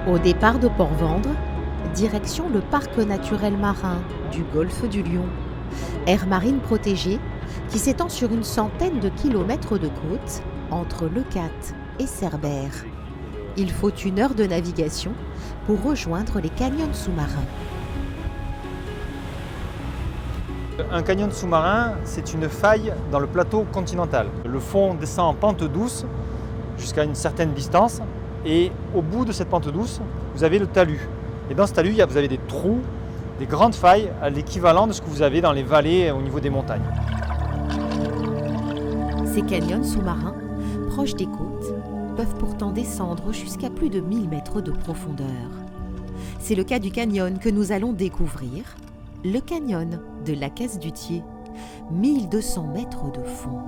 Au départ de Port-Vendre, direction le parc naturel marin du golfe du Lion, aire marine protégée qui s'étend sur une centaine de kilomètres de côte entre Leucate et Cerbère. Il faut 1 heure de navigation pour rejoindre les canyons sous-marins. Un canyon sous-marin, c'est une faille dans le plateau continental. Le fond descend en pente douce jusqu'à une certaine distance et au bout de cette pente douce, vous avez le talus. Et dans ce talus, vous avez des trous, des grandes failles à l'équivalent de ce que vous avez dans les vallées au niveau des montagnes. Ces canyons sous-marins, proches des côtes, peuvent pourtant descendre jusqu'à plus de 1000 mètres de profondeur. C'est le cas du canyon que nous allons découvrir, le canyon de la Casse-du-Thier, 1200 mètres de fond.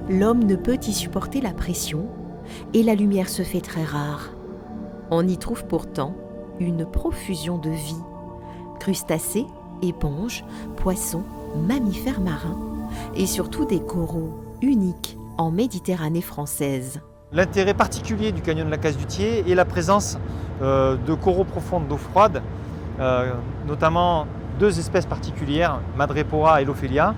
L'homme ne peut y supporter la pression et la lumière se fait très rare. On y trouve pourtant une profusion de vie, crustacés, éponges, poissons, mammifères marins et surtout des coraux uniques en Méditerranée française. L'intérêt particulier du canyon de la Casse-du-Thier est la présence de coraux profonds d'eau froide, notamment 2 espèces particulières, Madrepora et Lophelia,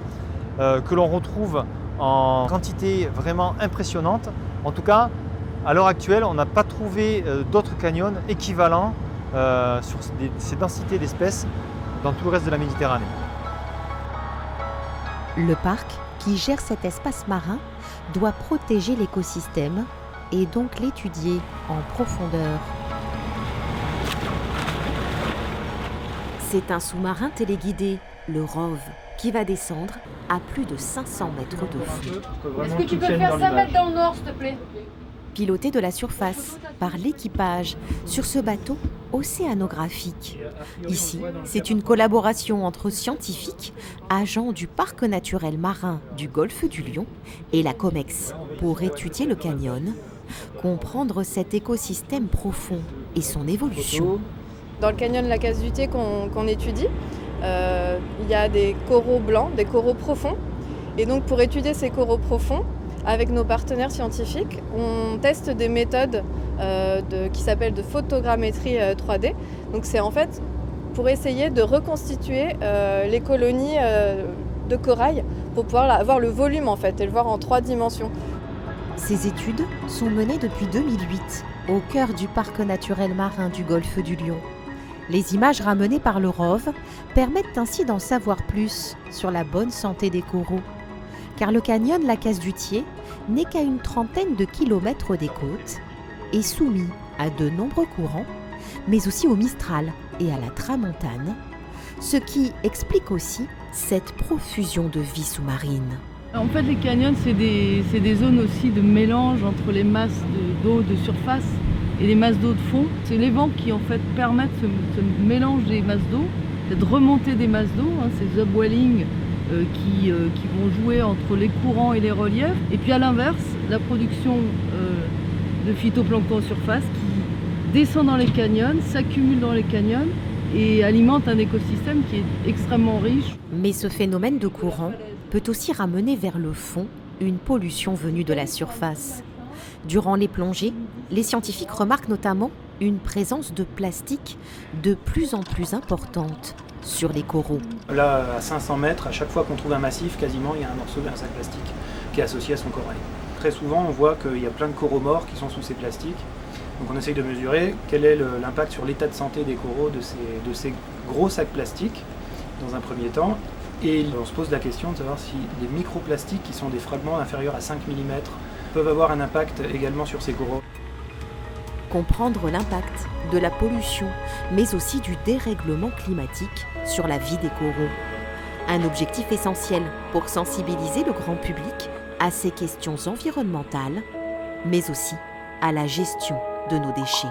que l'on retrouve en quantité vraiment impressionnante. En tout cas, à l'heure actuelle, on n'a pas trouvé d'autres canyons équivalents sur ces densités d'espèces dans tout le reste de la Méditerranée. Le parc, qui gère cet espace marin, doit protéger l'écosystème et donc l'étudier en profondeur. C'est un sous-marin téléguidé, le ROV, qui va descendre à plus de 500 mètres de fond. Est-ce que tu peux faire 5 mètres dans le nord, s'il te plaît ? Piloté de la surface par l'équipage sur ce bateau océanographique. Ici, c'est une collaboration entre scientifiques, agents du parc naturel marin du golfe du Lion et la COMEX pour étudier le canyon, comprendre cet écosystème profond et son évolution. Dans le canyon de la Casse-du-Thier qu'on étudie, il y a des coraux blancs, des coraux profonds. Et donc pour étudier ces coraux profonds, avec nos partenaires scientifiques, on teste des méthodes qui s'appellent de photogrammétrie 3D. Donc c'est en fait pour essayer de reconstituer les colonies de corail pour pouvoir avoir le volume en fait et le voir en 3 dimensions. Ces études sont menées depuis 2008 au cœur du parc naturel marin du golfe du Lion. Les images ramenées par le ROV permettent ainsi d'en savoir plus sur la bonne santé des coraux. Car le canyon la Casse-du-Thier n'est qu'à une trentaine de kilomètres des côtes et soumis à de nombreux courants, mais aussi au Mistral et à la Tramontane, ce qui explique aussi cette profusion de vie sous-marine. En fait, les canyons, c'est des zones aussi de mélange entre les masses d'eau de surface et les masses d'eau de fond. C'est les vents qui en fait permettent ce mélange des masses d'eau, cette remontée des masses d'eau, ces upwelling qui vont jouer entre les courants et les reliefs. Et puis à l'inverse, la production de phytoplancton en surface qui descend dans les canyons, s'accumule dans les canyons et alimente un écosystème qui est extrêmement riche. Mais ce phénomène de courant peut aussi ramener vers le fond une pollution venue de la surface. Durant les plongées, les scientifiques remarquent notamment une présence de plastique de plus en plus importante sur les coraux. Là, à 500 mètres, à chaque fois qu'on trouve un massif, quasiment, il y a un morceau d'un sac plastique qui est associé à son corail. Très souvent, on voit qu'il y a plein de coraux morts qui sont sous ces plastiques. Donc on essaye de mesurer quel est l'impact sur l'état de santé des coraux de ces gros sacs plastiques, dans un premier temps. Et on se pose la question de savoir si les microplastiques, qui sont des fragments inférieurs à 5 mm, peuvent avoir un impact également sur ces coraux. Comprendre l'impact de la pollution, mais aussi du dérèglement climatique sur la vie des coraux. Un objectif essentiel pour sensibiliser le grand public à ces questions environnementales, mais aussi à la gestion de nos déchets.